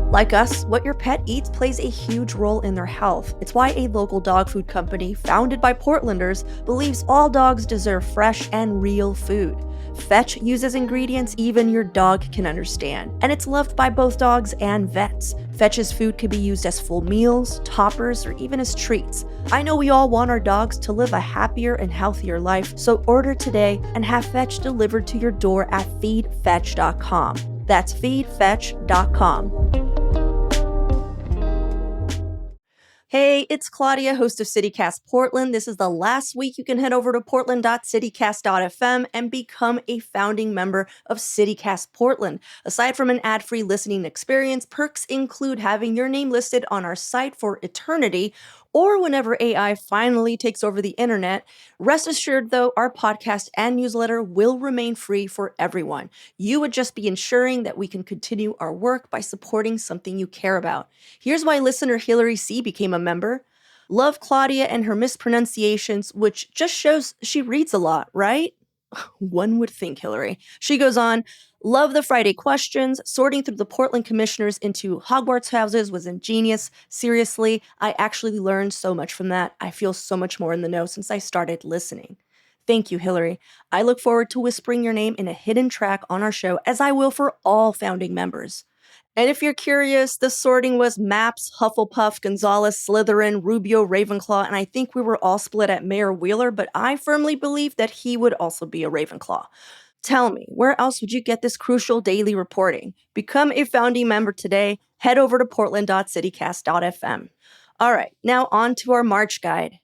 Like us, what your pet eats plays a huge role in their health. It's why a local dog food company, founded by Portlanders, believes all dogs deserve fresh and real food. Fetch uses ingredients even your dog can understand, and it's loved by both dogs and vets. Fetch's food can be used as full meals, toppers, or even as treats. I know we all want our dogs to live a happier and healthier life, so order today and have Fetch delivered to your door at feedfetch.com. That's feedfetch.com. Hey, it's Claudia, host of CityCast Portland. This is the last week you can head over to portland.citycast.fm and become a founding member of CityCast Portland. Aside from an ad-free listening experience, perks include having your name listed on our site for eternity, or whenever AI finally takes over the internet. Rest assured, though, our podcast and newsletter will remain free for everyone. You would just be ensuring that we can continue our work by supporting something you care about. Here's why listener Hillary C. became a member. Love Claudia and her mispronunciations, which just shows she reads a lot, right? One would think, Hillary. She goes on, love the Friday questions. Sorting through the Portland commissioners into Hogwarts houses was ingenious. Seriously, I actually learned so much from that. I feel so much more in the know since I started listening. Thank you, Hillary. I look forward to whispering your name in a hidden track on our show, as I will for all founding members. And if you're curious, the sorting was Maps, Hufflepuff, Gonzalez, Slytherin, Rubio, Ravenclaw, and I think we were all split at Mayor Wheeler, but I firmly believe that he would also be a Ravenclaw. Tell me, where else would you get this crucial daily reporting? Become a founding member today. Head over to portland.citycast.fm. All right, now on to our March guide.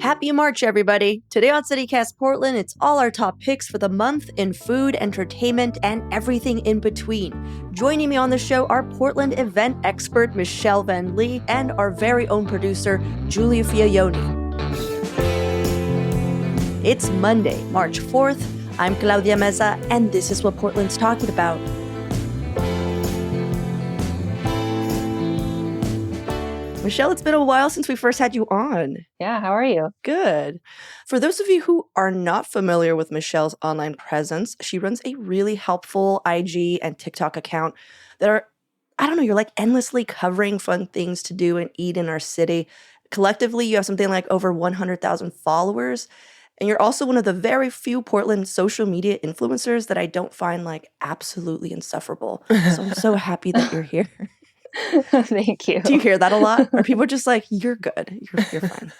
Happy March, everybody. Today on CityCast Portland, it's all our top picks for the month in food, entertainment, and everything in between. Joining me on the show are Portland event expert Michelle Van Lee and our very own producer, Julia Fiaioni. It's Monday, March 4th. I'm Claudia Meza, and this is what Portland's talking about. Michelle, it's been a while since we first had you on. Yeah, how are you? Good. For those of you who are not familiar with Michelle's online presence, she runs a really helpful IG and TikTok account that are, you're like endlessly covering fun things to do and eat in our city. Collectively, you have something like over 100,000 followers. And you're also one of the very few Portland social media influencers that I don't find like absolutely insufferable. So I'm so happy that you're here. Thank you. Do you hear that a lot? Or people are just like, you're good. You're fine.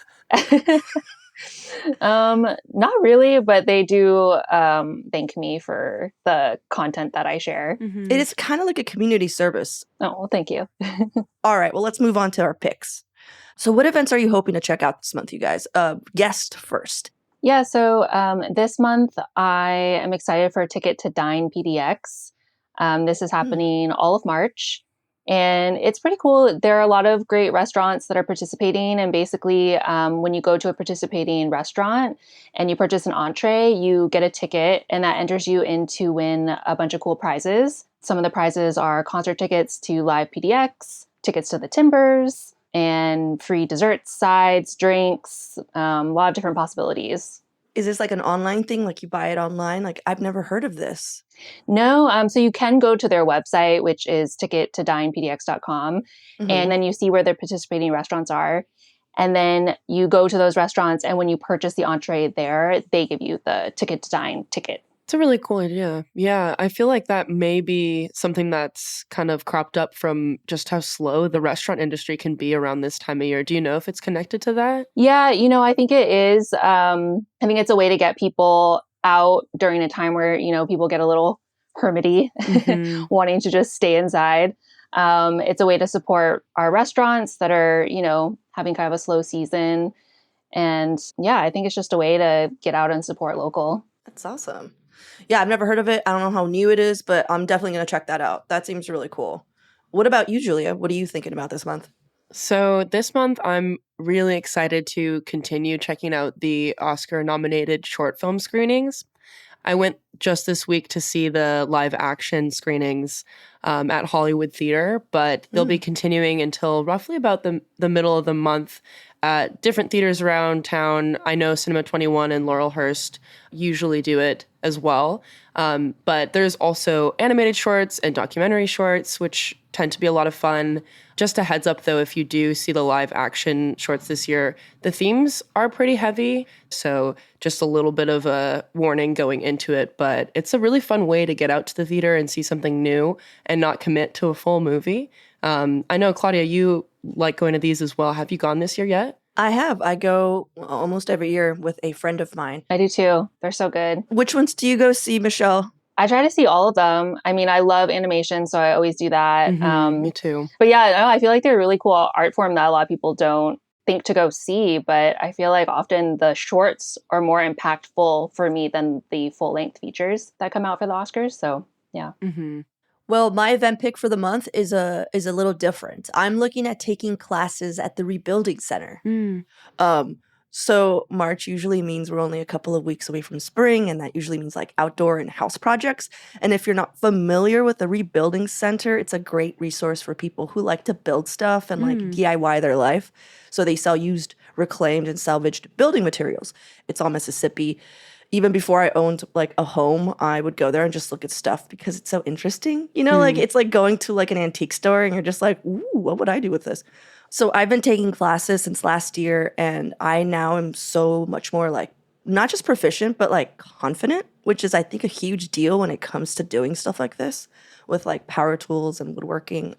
Not really, but they do thank me for the content that I share. Mm-hmm. It is kind of like a community service. Oh, well, thank you. All right, well, let's move on to our picks. So what events are you hoping to check out this month, you guest first? Yeah, so this month I am excited for a ticket to Dine PDX. This is happening all of March. And it's pretty cool. There are a lot of great restaurants that are participating. And basically, when you go to a participating restaurant and you purchase an entree, you get a ticket and that enters you in to win a bunch of cool prizes. Some of the prizes are concert tickets to live PDX, tickets to the Timbers, and free desserts, sides, drinks, a lot of different possibilities. Is this like an online thing? Like you buy it online? Like I've never heard of this. No. So you can go to their website, which is tickettodinepdx.com. Mm-hmm. And then you see where their participating restaurants are. And then you go to those restaurants. And when you purchase the entree there, they give you the Ticket to Dine ticket. It's a really cool idea. Yeah, I feel like that may be something that's kind of cropped up from just how slow the restaurant industry can be around this time of year. Do you know if it's connected to that? Yeah, I think it is. I think it's a way to get people out during a time where, people get a little hermity, wanting to just stay inside. It's a way to support our restaurants that are, having kind of a slow season. And yeah, I think it's just a way to get out and support local. That's awesome. Yeah, I've never heard of it. I don't know how new it is, but I'm definitely going to check that out. That seems really cool. What about you, Julia? What are you thinking about this month? So this month, I'm really excited to continue checking out the Oscar-nominated short film screenings. I went just this week to see the live action screenings at Hollywood Theater, but they'll be continuing until roughly about the middle of the month at different theaters around town. I know Cinema 21 and Laurelhurst usually do it as well. But there's also animated shorts and documentary shorts, which tend to be a lot of fun. Just a heads up, though, if you do see the live action shorts this year, the themes are pretty heavy. So just a little bit of a warning going into it. But it's a really fun way to get out to the theater and see something new and not commit to a full movie. I know, Claudia, you like going to these as well. Have you gone this year yet? I have. I go almost every year with a friend of mine. I do too. They're so good. Which ones do you go see, Michelle? I try to see all of them. I mean, I love animation, so I always do that. Me too. But yeah, no, I feel like they're a really cool art form that a lot of people don't think to go see. But I feel like often the shorts are more impactful for me than the full length features that come out for the Oscars. So yeah. Mm-hmm. Well, my event pick for the month is a little different. I'm looking at taking classes at the Rebuilding Center. So March usually means we're only a couple of weeks away from spring, and that usually means like outdoor and house projects. And if you're not familiar with the Rebuilding Center, it's a great resource for people who like to build stuff and like DIY their life. So they sell used, reclaimed, and salvaged building materials. It's all Mississippi. Even before I owned like a home, I would go there and just look at stuff because it's so interesting. You know, like it's like going to like an antique store and you're just like, ooh, what would I do with this? So I've been taking classes since last year, and I now am so much more like not just proficient, but like confident, which is I think a huge deal when it comes to doing stuff like this with like power tools and woodworking.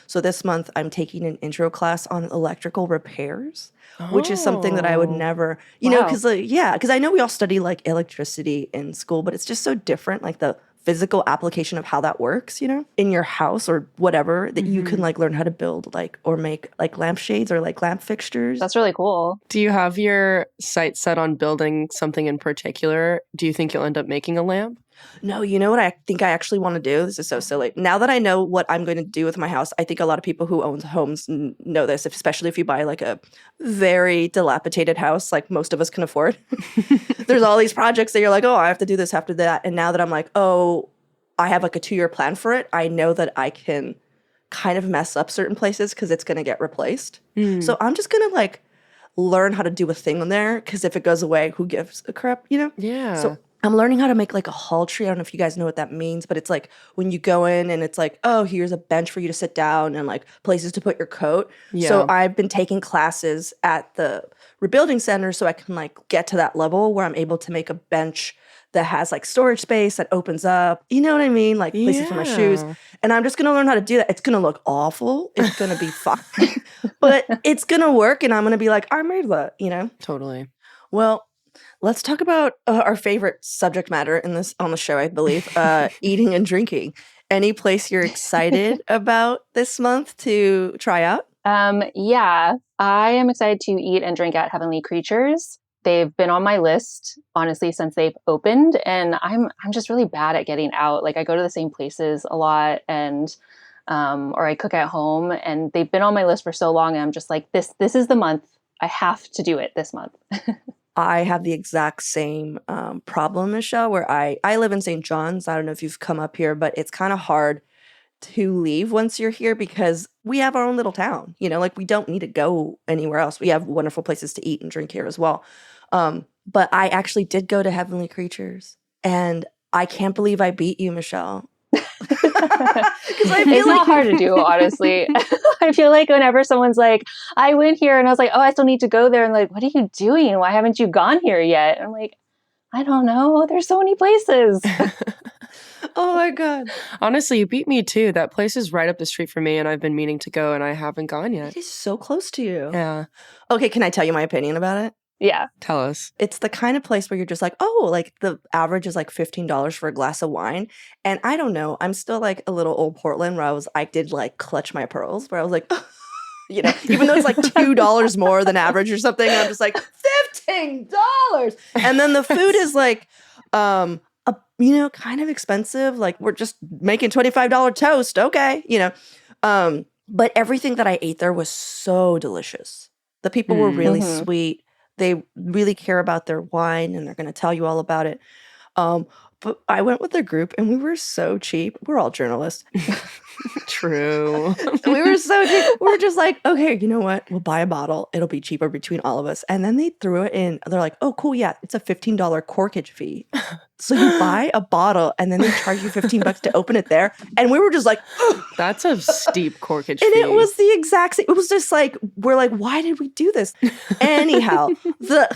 So this month I'm taking an intro class on electrical repairs, which is something that I would never, you know, because because I know we all study like electricity in school, but it's just so different, like the physical application of how that works, you know, in your house or whatever, that you can like learn how to build like or make like lampshades or like lamp fixtures. That's really cool. Do you have your sights set on building something in particular? Do you think you'll end up making a lamp? No, you know what I think I actually want to do? This is so silly. Now that I know what I'm going to do with my house, I think a lot of people who own homes know this, especially if you buy like a very dilapidated house, like most of us can afford. There's all these projects that you're like, oh, I have to do this after that. And now that I'm like, oh, I have like a 2-year plan for it, I know that I can kind of mess up certain places because it's going to get replaced. So I'm just going to like learn how to do a thing on there, because if it goes away, who gives a crap, you know? Yeah. So I'm learning how to make like a hall tree. I don't know if you guys know what that means, but it's like when you go in and it's like, oh, here's a bench for you to sit down and like places to put your coat. Yeah. So I've been taking classes at the Rebuilding Center so I can like get to that level where I'm able to make a bench that has like storage space that opens up. You know what I mean? Like places for my shoes. And I'm just going to learn how to do that. It's going to look awful. It's going to be fun. But it's going to work, and I'm going to be like, I made that, you know? Totally. Well, let's talk about our favorite subject matter in this on the show, I believe, eating and drinking. Any place you're excited about this month to try out? Yeah, I am excited to eat and drink at Heavenly Creatures. They've been on my list, honestly, since they've opened, and I'm just really bad at getting out. Like I go to the same places a lot, and or I cook at home, and they've been on my list for so long, and I'm just like, this is the month. I have to do it this month. I have the exact same problem, Michelle, where I live in St. John's. I don't know if you've come up here, but it's kind of hard to leave once you're here because we have our own little town. You know, like we don't need to go anywhere else. We have wonderful places to eat and drink here as well. But I actually did go to Heavenly Creatures, and I can't believe I beat you, Michelle. It's not hard to do, honestly. I feel like whenever someone's like, I went here, and I was like, oh, I still need to go there. And like, what are you doing? Why haven't you gone here yet? And I'm like, I don't know. There's so many places. Oh my God. Honestly, you beat me too. That place is right up the street from me, and I've been meaning to go, and I haven't gone yet. It is so close to you. Yeah. Okay, can I tell you my opinion about it? Yeah. Tell us. It's the kind of place where you're just like, oh, like the average is like $15 for a glass of wine. And I don't know, I'm still like a little old Portland where I did like clutch my pearls, where I was like, you know, even though it's like $2 more than average or something, I'm just like, $15. And then the food is like, you know, kind of expensive. Like we're just making $25 toast. Okay. You know, but everything that I ate there was so delicious. The people were really sweet. They really care about their wine, and they're going to tell you all about it. But But I went with a group and we were so cheap. We're all journalists. True. We were so cheap. We were just like, okay, you know what? We'll buy a bottle. It'll be cheaper between all of us. And then they threw it in. They're like, oh, cool. Yeah, it's a $15 corkage fee. So you buy a bottle and then they charge you $15 to open it there. And we were just like, ugh. That's a steep corkage And fee. it was the exact same. It was just like, we're like, why did we do this? Anyhow, the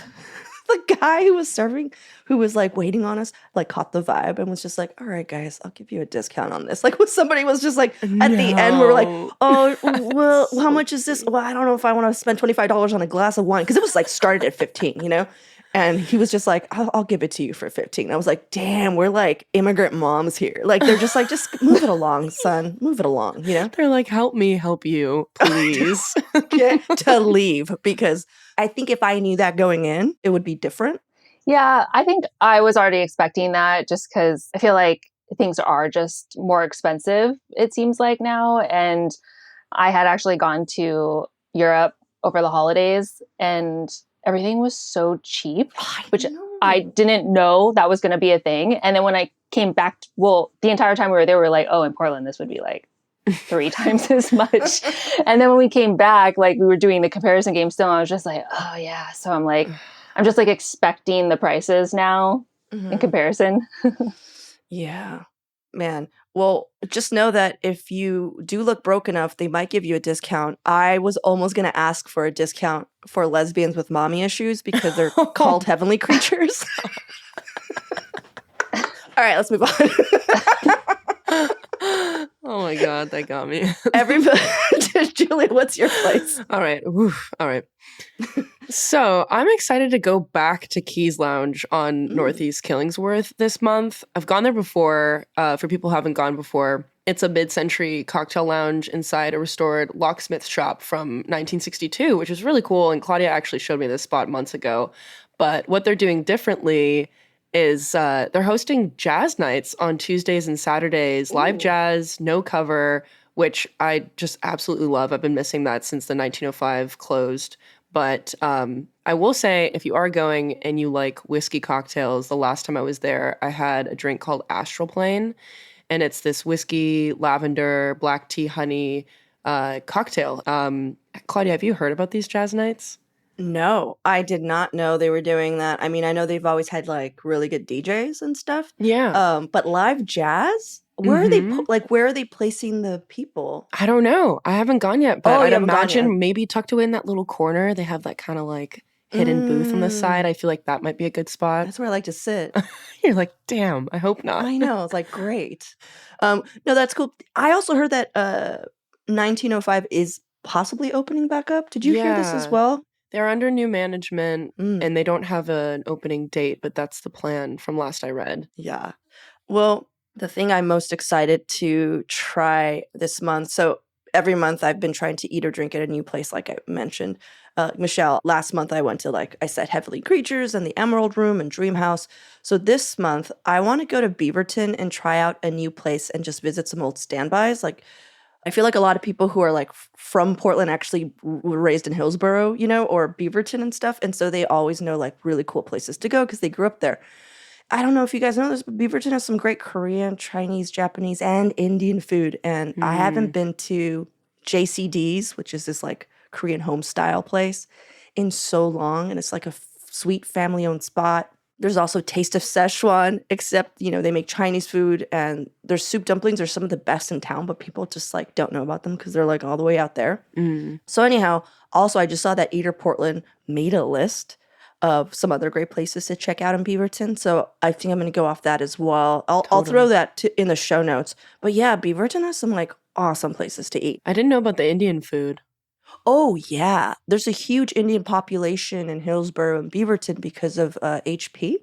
guy who was serving, who was like waiting on us, like caught the vibe and was just like, all right, guys, I'll give you a discount on this. Like when somebody was just like, at the end, we were like, oh, well, how much is this? Well, I don't know if I want to spend $25 on a glass of wine. Because it was like started at 15, you know? And he was just like, I'll give it to you for 15. I was like, damn, we're like immigrant moms here. Like, they're just like, just move it along, son. Move it along, you know? They're like, help me help you, please. Get to leave. Because I think if I knew that going in, it would be different. Yeah, I think I was already expecting that just because I feel like things are just more expensive, it seems like now. And I had actually gone to Europe over the holidays and everything was so cheap, which I didn't know that was going to be a thing. And then when I came back, the entire time we were there, we were like, oh, in Portland, this would be like 3 times as much. And then when we came back, like we were doing the comparison game still, I was just like, oh yeah. So I'm just like expecting the prices now in comparison. Yeah, man. Well, just know that if you do look broke enough, they might give you a discount. I was almost going to ask for a discount for lesbians with mommy issues because they're called heavenly creatures. All right, let's move on. Oh my God, that got me. Everybody, Julia, what's your place? All right. Whew. All right. So I'm excited to go back to Keys Lounge on Northeast Killingsworth this month. I've gone there before. For people who haven't gone before, it's a mid-century cocktail lounge inside a restored locksmith shop from 1962, which is really cool. And Claudia actually showed me this spot months ago. But what they're doing differently is they're hosting jazz nights on Tuesdays and Saturdays, live jazz, no cover, which I just absolutely love. I've been missing that since the 1905 closed. But I will say, if you are going and you like whiskey cocktails, the last time I was there, I had a drink called Astral Plane. And it's this whiskey, lavender, black tea, honey cocktail. Claudia, have you heard about these jazz nights? No, I did not know they were doing that. I mean, I know they've always had like really good DJs and stuff. Yeah. But live jazz? Where are they where are they placing the people? I don't know. I haven't gone yet, but Oh, I'd you haven't gone yet. imagine maybe tucked away in that little corner, they have that kind of like hidden booth on the side. I feel like that might be a good spot. That's where I like to sit. You're like, damn, I hope not. I know. It's like, great. No, that's cool. I also heard that 1905 is possibly opening back up. Did you hear this as Yeah. well? They're under new management Mm, and they don't have an opening date, but that's the plan from last I read. yeah. Well, the thing I'm most excited to try this month. So every month I've been trying to eat or drink at a new place, like I mentioned. Michelle, last month I went to, like I said, Heavenly Creatures and the Emerald Room and Dream House. So this month I want to go to Beaverton and try out a new place and just visit some old standbys. Like I feel like a lot of people who are like from Portland actually were raised in Hillsborough, you know, or Beaverton and stuff. And so they always know like really cool places to go because they grew up there. I don't know if you guys know this, but Beaverton has some great Korean, Chinese, Japanese, and Indian food. And I haven't been to JCD's, which is this like Korean home style place, in so long. And it's like a sweet family owned spot. There's also Taste of Szechuan, except, you know, they make Chinese food and their soup dumplings are some of the best in town, but people just like don't know about them because they're like all the way out there. So anyhow, also I just saw that Eater Portland made a list of some other great places to check out in Beaverton. So I think I'm going to go off that as well. I'll throw that in the show notes. But yeah, Beaverton has some like awesome places to eat. I didn't know about the Indian food. Oh, yeah. There's a huge Indian population in Hillsborough and Beaverton because of HP.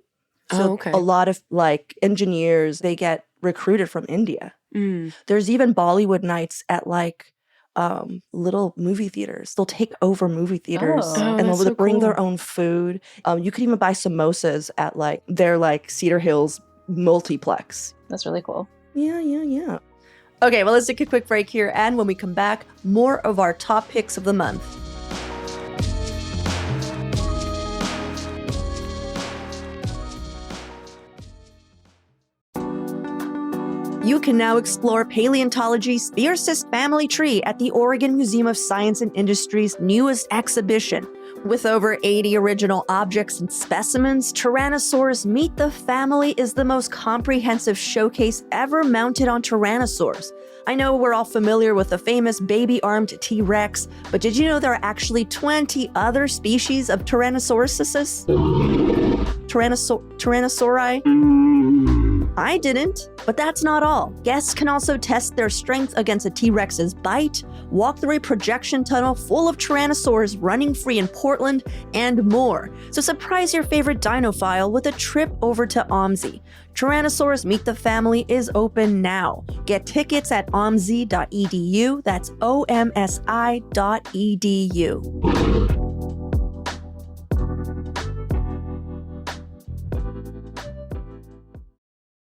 So Oh, okay. a lot of like engineers, they get recruited from India. There's even Bollywood nights at like little movie theaters. They'll take over movie theaters Oh, and that's they'll so bring their cool. own food. You could even buy samosas at like their like Cedar Hills multiplex. That's really cool. Yeah. Okay, well, let's take a quick break here. And when we come back, more of our top picks of the month. You can now explore paleontology's fiercest family tree at the Oregon Museum of Science and Industry's newest exhibition. With over 80 original objects and specimens, Tyrannosaurus Meet the Family is the most comprehensive showcase ever mounted on tyrannosaurs. I know we're all familiar with the famous baby-armed T-Rex, but did you know there are actually 20 other species of Tyrannosauruses? Tyrannosauri? I didn't, but that's not all. Guests can also test their strength against a T-Rex's bite, walk through a projection tunnel full of Tyrannosaurs running free in Portland, and more. So surprise your favorite dinophile with a trip over to OMSI. Tyrannosaurus Meet the Family is open now. Get tickets at omsi.edu. That's omsi.edu.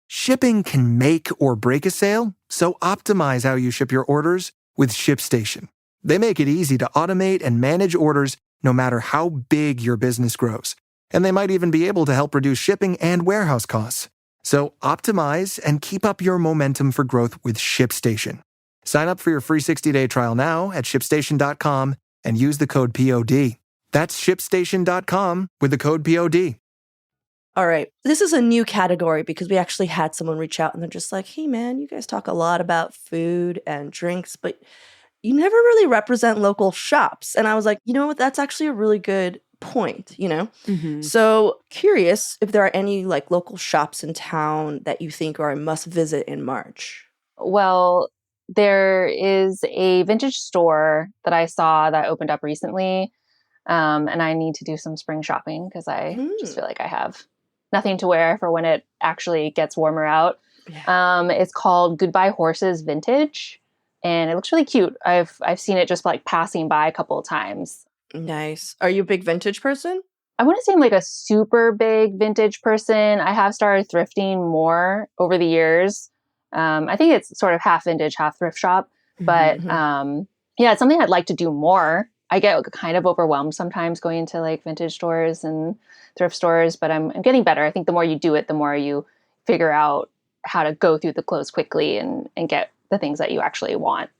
Shipping can make or break a sale, so optimize how you ship your orders with ShipStation. They make it easy to automate and manage orders no matter how big your business grows. And they might even be able to help reduce shipping and warehouse costs. So optimize and keep up your momentum for growth with ShipStation. Sign up for your free 60-day trial now at ShipStation.com and use the code POD. That's ShipStation.com with the code POD. All right, this is a new category because we actually had someone reach out and they're just like, hey man, you guys talk a lot about food and drinks, but you never really represent local shops. And I was like, you know what, that's actually a really good point, you know? Mm-hmm. So curious if there are any like local shops in town that you think are a must visit in March. Well, there is a vintage store that I saw that opened up recently. And I need to do some spring shopping because I just feel like I have nothing to wear for when it actually gets warmer out. Yeah. It's called Goodbye Horses Vintage, and it looks really cute. I've seen it just like passing by a couple of times. Nice. Are you a big vintage person? I wouldn't say I'm like a super big vintage person. I have started thrifting more over the years. I think it's sort of half vintage, half thrift shop. But yeah, it's something I'd like to do more. I get kind of overwhelmed sometimes going into like vintage stores and thrift stores, but I'm getting better. I think the more you do it, the more you figure out how to go through the clothes quickly and get the things that you actually want.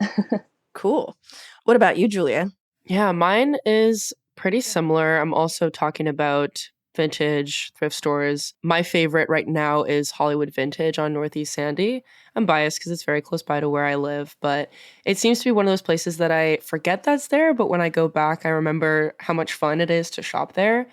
Cool. What about you, Julia? Yeah, mine is pretty similar. I'm also talking about vintage thrift stores. My favorite right now is Hollywood Vintage on Northeast Sandy. I'm biased because it's very close by to where I live, but it seems to be one of those places that I forget that's there, but when I go back, I remember how much fun it is to shop there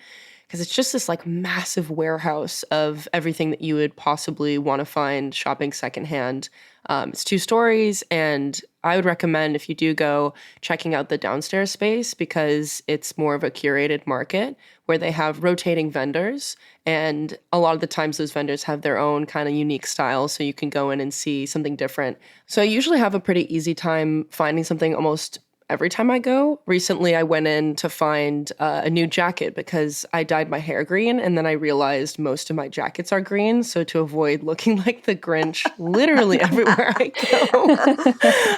because it's just this like massive warehouse of everything that you would possibly want to find shopping secondhand. It's 2 stories, and I would recommend if you do go checking out the downstairs space because it's more of a curated market where they have rotating vendors, and a lot of the times those vendors have their own kind of unique style, so you can go in and see something different. So I usually have a pretty easy time finding something almost every time I go. Recently, I went in to find a new jacket because I dyed my hair green, and then I realized most of my jackets are green. So to avoid looking like the Grinch literally everywhere I go,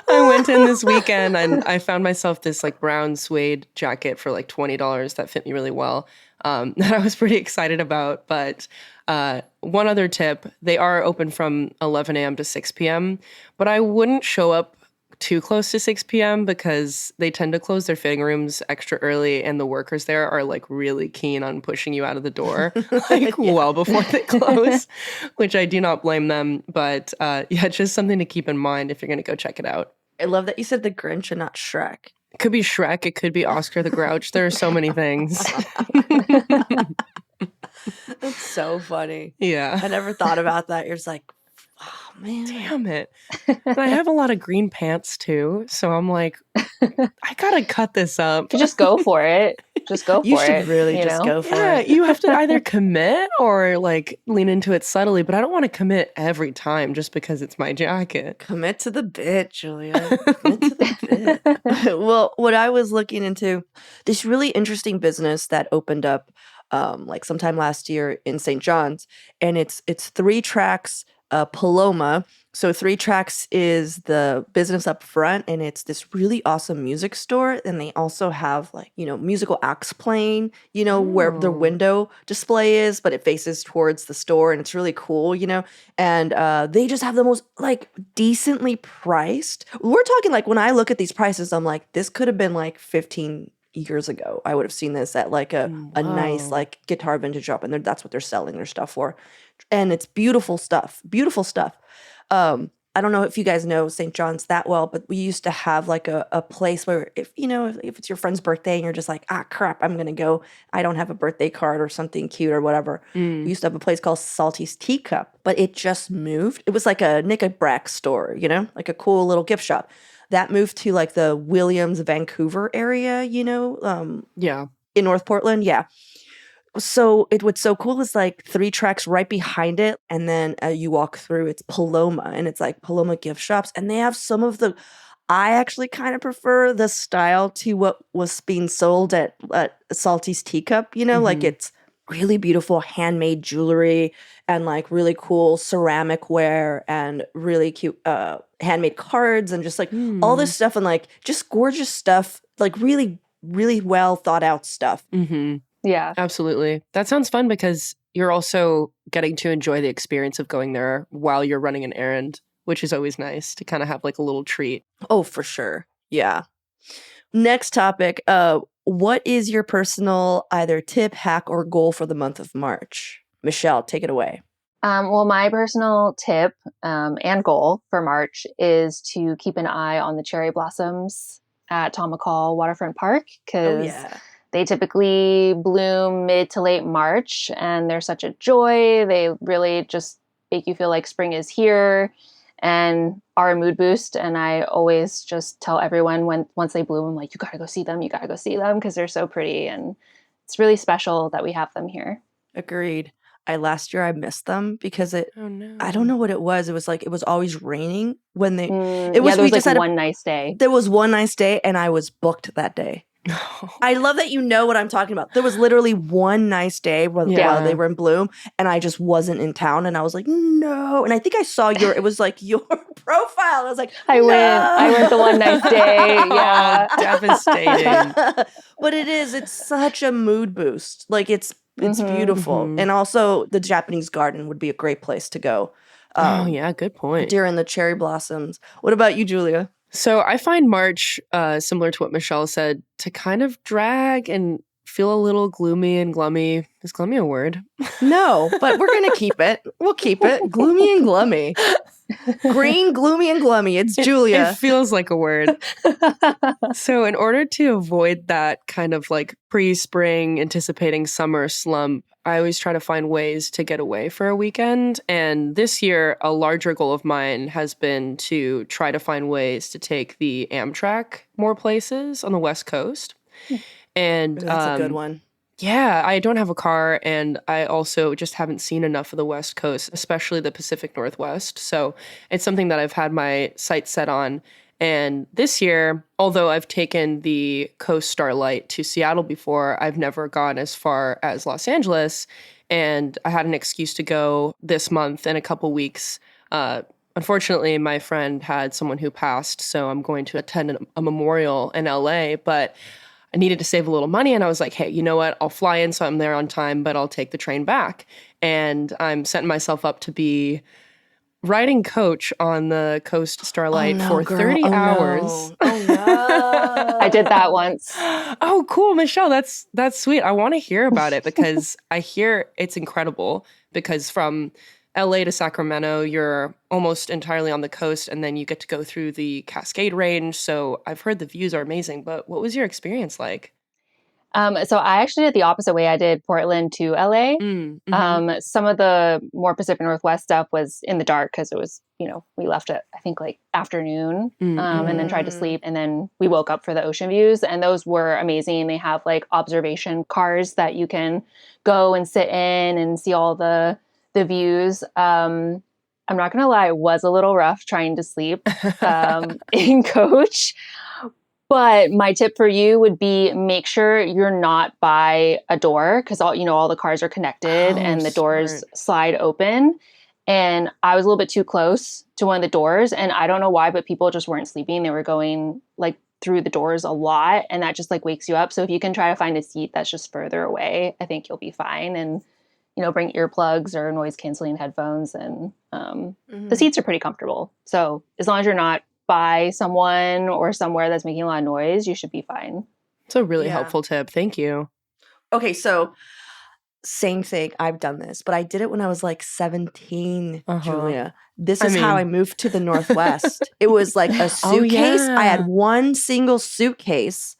I went in this weekend and I found myself this like brown suede jacket for like $20 that fit me really well. That I was pretty excited about. But one other tip, they are open from 11 a.m. to 6 p.m., but I wouldn't show up too close to 6 p.m. because they tend to close their fitting rooms extra early, and the workers there are like really keen on pushing you out of the door like well before they close, which I do not blame them. But yeah, it's just something to keep in mind if you're going to go check it out. I love that you said the Grinch and not Shrek. It could be Shrek. It could be Oscar the Grouch. There are so many things. That's so funny. Yeah. I never thought about that. You're just like, oh, man. Damn it. And I have a lot of green pants too. So I'm like, I gotta cut this up. You just go for it. Just go for it. You should really just go for it. You have to either commit or like lean into it subtly, but I don't want to commit every time just because it's my jacket. Commit to the bit, Julia. Commit to the bit. Well, what I was looking into, this really interesting business that opened up like sometime last year in St. John's, and it's 3 tracks Paloma. So Three Tracks is the business up front, and it's this really awesome music store. And they also have like, musical acts playing, where the Oh. window display is, but it faces towards the store, and it's really cool, And they just have the most like decently priced. We're talking like when I look at these prices, I'm like, this could have been like 15 years ago. I would have seen this at like a nice Wow. like guitar vintage shop, and that's what they're selling their stuff for. And it's beautiful stuff. Beautiful stuff. I don't know if you guys know St. John's that well, but we used to have like a place where if it's your friend's birthday and you're just like, crap, I'm gonna go. I don't have a birthday card or something cute or whatever. We used to have a place called Salty's Teacup, but it just moved. It was like a Nick Brack store, like a cool little gift shop. That moved to like the Williams, Vancouver area, Yeah. in North Portland. Yeah. So what's so cool is like Three Tracks right behind it, and then you walk through, it's Paloma, and it's like Paloma gift shops, and they have some of the. I actually kind of prefer the style to what was being sold at Salty's Teacup. Like it's really beautiful handmade jewelry and like really cool ceramic ware and really cute handmade cards and just like all this stuff and like just gorgeous stuff, like really, really well thought out stuff. Mm-hmm. Yeah. Absolutely. That sounds fun because you're also getting to enjoy the experience of going there while you're running an errand, which is always nice to kind of have like a little treat. Oh, for sure. Yeah. Next topic. What is your personal either tip, hack, or goal for the month of March? Michelle, take it away. Well, my personal tip and goal for March is to keep an eye on the cherry blossoms at Tom McCall Waterfront Park because they typically bloom mid to late March, and they're such a joy. They really just make you feel like spring is here and are a mood boost. And I always just tell everyone once they bloom, I'm like, you gotta go see them. You gotta go see them because they're so pretty. And it's really special that we have them here. Agreed. Last year I missed them because Oh no. I don't know what it was. It was like, it was always raining when they, There was we just like had one nice day. there was one nice day and I was booked that day. I love that you know what I'm talking about. There was literally one nice day while they were in bloom and I just wasn't in town and I was like, no. And I think I saw it was like your profile. I was like, I went the one nice day. Yeah. Devastating. But it's such a mood boost. Like it's beautiful. And also the Japanese garden would be a great place to go. Oh yeah, good point. During the cherry blossoms. What about you, Julia? So I find March, similar to what Michelle said, to kind of drag and feel a little gloomy and glummy. Is glummy a word? No, but we're going to keep it. We'll keep it. Gloomy and glummy. Green, gloomy, and glummy. It's Julia. It feels like a word. So in order to avoid that kind of like pre-spring anticipating summer slump, I always try to find ways to get away for a weekend. And this year, a larger goal of mine has been to try to find ways to take the Amtrak more places on the West Coast. And That's a good one. Yeah, I don't have a car, and I also just haven't seen enough of the West Coast, especially the Pacific Northwest. So it's something that I've had my sights set on. And this year, although I've taken the Coast Starlight to Seattle before, I've never gone as far as Los Angeles. And I had an excuse to go this month in a couple weeks. Unfortunately, my friend had someone who passed, so I'm going to attend a memorial in LA, but I needed to save a little money, and I was like, hey, you know what? I'll fly in so I'm there on time, but I'll take the train back. And I'm setting myself up to be riding coach on the Coast Starlight for 30 hours. No. Oh, no. I did that once. Oh, cool, Michelle. That's sweet. I want to hear about it because I hear it's incredible because from LA to Sacramento, you're almost entirely on the coast, and then you get to go through the Cascade Range. So I've heard the views are amazing, but what was your experience like? So I actually did the opposite way. I did Portland to LA. Mm-hmm. Some of the more Pacific Northwest stuff was in the dark because it was, we left at, I think, like afternoon and then tried to sleep. And then we woke up for the ocean views, and those were amazing. They have like observation cars that you can go and sit in and see all the views. I'm not going to lie, it was a little rough trying to sleep in coach. But my tip for you would be make sure you're not by a door because all the cars are connected and the doors slide open. And I was a little bit too close to one of the doors. And I don't know why, but people just weren't sleeping. They were going like through the doors a lot. And that just like wakes you up. So if you can try to find a seat that's just further away, I think you'll be fine. And, bring earplugs or noise canceling headphones. And the seats are pretty comfortable. So as long as you're not by someone or somewhere that's making a lot of noise, you should be fine. It's a really Yeah. helpful tip. Thank you. Okay, so same thing. I've done this, but I did it when I was like 17, Julia. This is how I moved to the Northwest. It was like a suitcase. I had one single suitcase,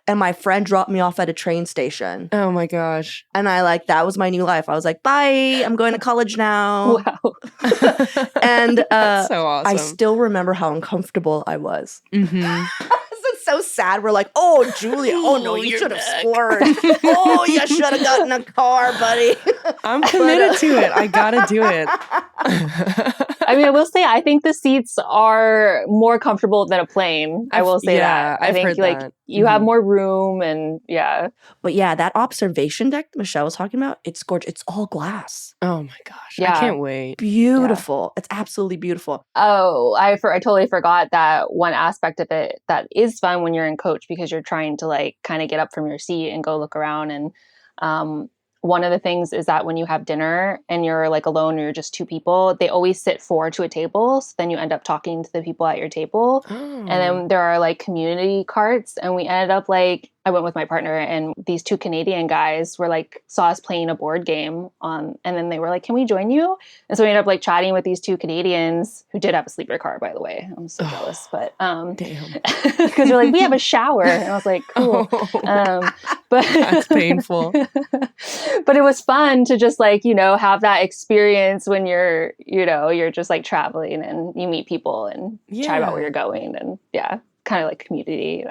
and my friend dropped me off at a train station. Oh my gosh. And that was my new life. I was like, bye, I'm going to college now. Wow. And That's so awesome. I still remember how uncomfortable I was. Mm-hmm. It's so sad. We're like, oh, Julia, oh no, you should have splurged. Oh, you should have gotten a car, buddy. I'm committed to it. I gotta do it. I mean, I will say, I think the seats are more comfortable than a plane. I will say that. I I've think heard like that. you have more room, and yeah. But yeah, that observation deck Michelle was talking about, it's gorgeous. It's all glass. Oh my gosh. Yeah. I can't wait. Beautiful. It's absolutely beautiful. Oh, I totally forgot that one aspect of it that is fun when you're in coach, because you're trying to like kind of get up from your seat and go look around. And one of the things is that when you have dinner and you're like alone or you're just two people, they always sit four to a table. So then you end up talking to the people at your table. And then there are like community carts. And we ended up I went with my partner, and these two Canadian guys were like, saw us playing a board game and then they were like, can we join you? And so we ended up chatting with these two Canadians who did have a sleeper car, by the way. I'm so jealous, but damn. because they're like, we have a shower. And I was like, cool. But That's painful. But it was fun to just have that experience when you're just like traveling and you meet people and chat about where you're going, and kind of like community,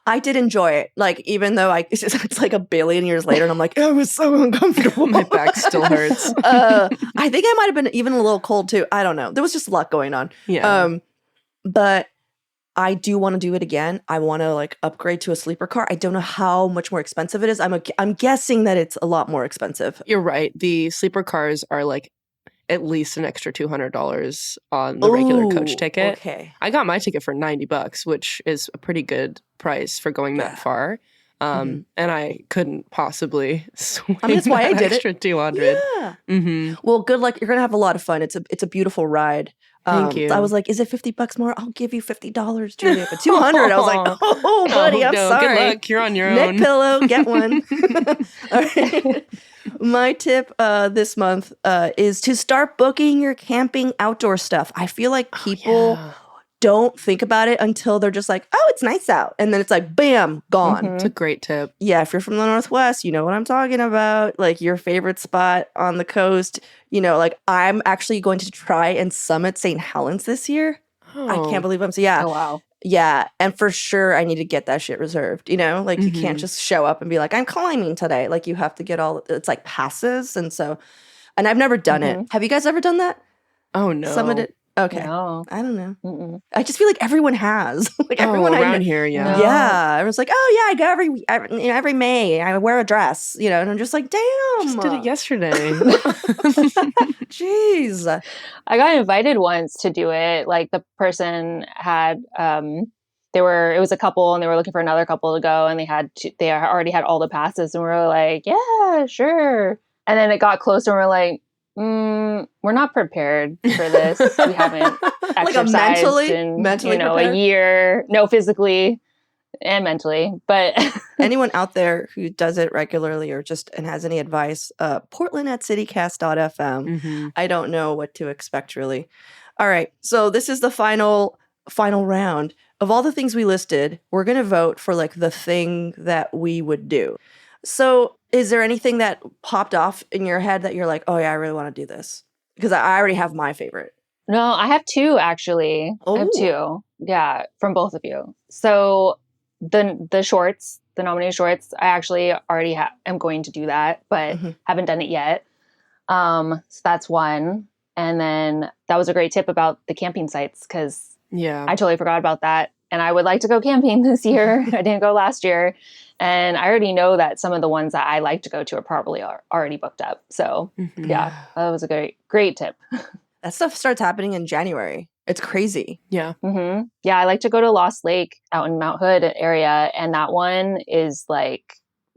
I did enjoy it. Even though it's like a billion years later, and I'm like, oh, it was so uncomfortable. My back still hurts. I think I might have been even a little cold too. I don't know. There was just a lot going on. Yeah. But I do want to do it again. I want to upgrade to a sleeper car. I don't know how much more expensive it is. I'm guessing that it's a lot more expensive. You're right. The sleeper cars are at least an extra $200 on the regular coach ticket. Okay. I got my ticket for $90, which is a pretty good price for going that far. And I couldn't possibly swing that's why I did extra 200. Yeah. Mm-hmm. Well, good luck. You're gonna have a lot of fun. It's a beautiful ride. Thank you. I was like, is it $50 more? I'll give you $50, Julia. But 200. I was like, oh, buddy, I'm sorry. Good luck. You're on your own. Neck pillow, get one. All right. My tip this month is to start booking your camping outdoor stuff. I feel like people don't think about it until they're just like, oh, it's nice out. And then it's like, bam, gone. It's a great tip. Yeah, if you're from the Northwest, you know what I'm talking about. Your favorite spot on the coast. I'm actually going to try and summit St. Helens this year. Oh. I can't believe I'm so, yeah. Oh, wow. Yeah, and for sure I need to get that shit reserved, you can't just show up and be like, I'm climbing today. You have to get it's passes, and I've never done it. Have you guys ever done that? Oh, no. Summited? Okay. No. I don't know. Mm-mm. I just feel like everyone has. Everyone around here, yeah. No. Yeah, everyone's like, oh yeah, I go every May. I wear a dress, and I'm just like, damn. Just did it yesterday. Jeez. I got invited once to do it. The person had it was a couple, and they were looking for another couple to go, and they already had all the passes, and we were like, yeah, sure. And then it got closer, and we're like, we're not prepared for this. We haven't exercised mentally in prepared? a year. No, physically and mentally. But anyone out there who does it regularly or and has any advice, Portland at citycast.fm. Mm-hmm. I don't know what to expect, really. All right, so this is the final round. Of all the things we listed, we're going to vote for the thing that we would do. So is there anything that popped off in your head that you're like, oh yeah, I really want to do this? Because I already have my favorite. no, I have two, actually. I have two. Yeah, from both of you. So the shorts, the nominated shorts, I actually already am going to do that, but haven't done it yet. So that's one. And then that was a great tip about the camping sites, because Yeah. I totally forgot about that. and I would like to go camping this year. I didn't go last year. And I already know that some of the ones that I like to go to are probably already booked up. So yeah, that was a great tip. That stuff starts happening in January. It's crazy. Yeah. Yeah, I like to go to Lost Lake out in Mount Hood area. And that one is like,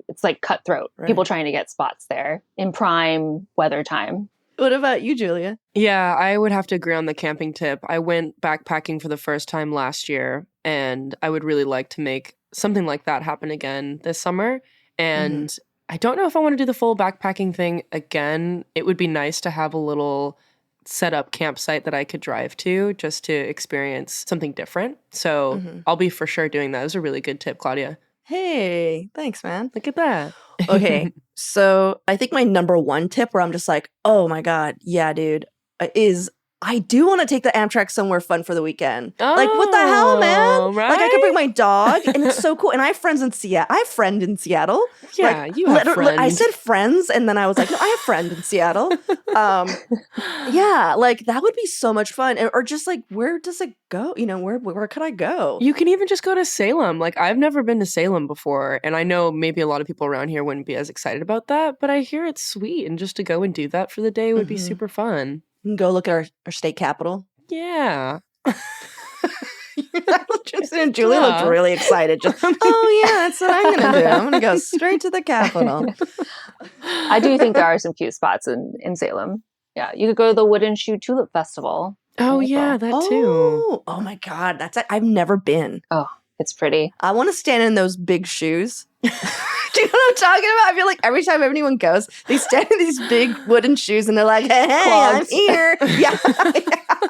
it's like cutthroat. Right. People trying to get spots there in prime weather time. What about you, Julia? Yeah, I would have to agree on the camping tip. I went backpacking for the first time last year, and I would really like to make something like that happen again this summer. And I don't know if I want to do the full backpacking thing again. It would be nice to have a little set up campsite that I could drive to just to experience something different. So I'll be for sure doing that. It was a really good tip, Claudia. Hey, thanks, man. Look at that. Okay, so I think my number one tip where I'm just like, oh my God, yeah, dude, is I do want to take the Amtrak somewhere fun for the weekend. Like, what the hell, man? Right? Like, I could bring my dog, and it's so cool. And I have friends in Seattle. I have a friend in Seattle. Yeah, like, you have friends. I said friends, and then I was like, no, I have a friend in Seattle. Yeah, like that would be so much fun. Or just like, where does it go? You know, where could I go? You can even just go to Salem. Like, I've never been to Salem before, and I know maybe a lot of people around here wouldn't be as excited about that, but I hear it's sweet, and just to go and do that for the day would be super fun. You can go look at our state capitol. Yeah. And Julia looked really excited. Just, oh yeah, that's what I'm going to do. I'm going to go straight to the Capitol. I do think there are some cute spots in Salem. Yeah, you could go to the Wooden Shoe Tulip Festival. Oh yeah, that too. Oh my God, I've never been. Oh, it's pretty. I want to stand in those big shoes. Do you know what I'm talking about? I feel like every time anyone goes, they stand in these big wooden shoes and they're like, hey, I'm here. Yeah.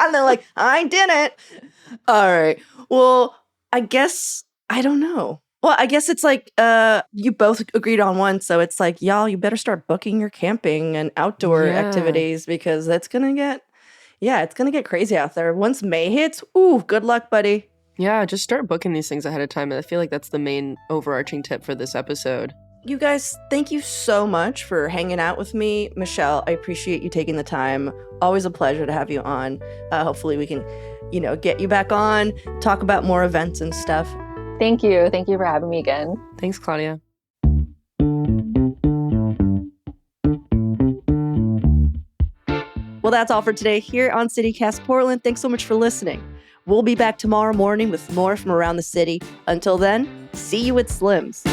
And they're like, I did it. All right. Well, I guess, I don't know. Well, I guess it's like you both agreed on one. So it's like, y'all, you better start booking your camping and outdoor activities because it's going to get crazy out there. Once May hits, ooh, good luck, buddy. Yeah, just start booking these things ahead of time. I feel like that's the main overarching tip for this episode. You guys, thank you so much for hanging out with me. Michelle, I appreciate you taking the time. Always a pleasure to have you on. Hopefully we can, get you back on, talk about more events and stuff. Thank you. Thank you for having me again. Thanks, Claudia. Well, that's all for today here on CityCast Portland. Thanks so much for listening. We'll be back tomorrow morning with more from around the city. Until then, see you at Slim's.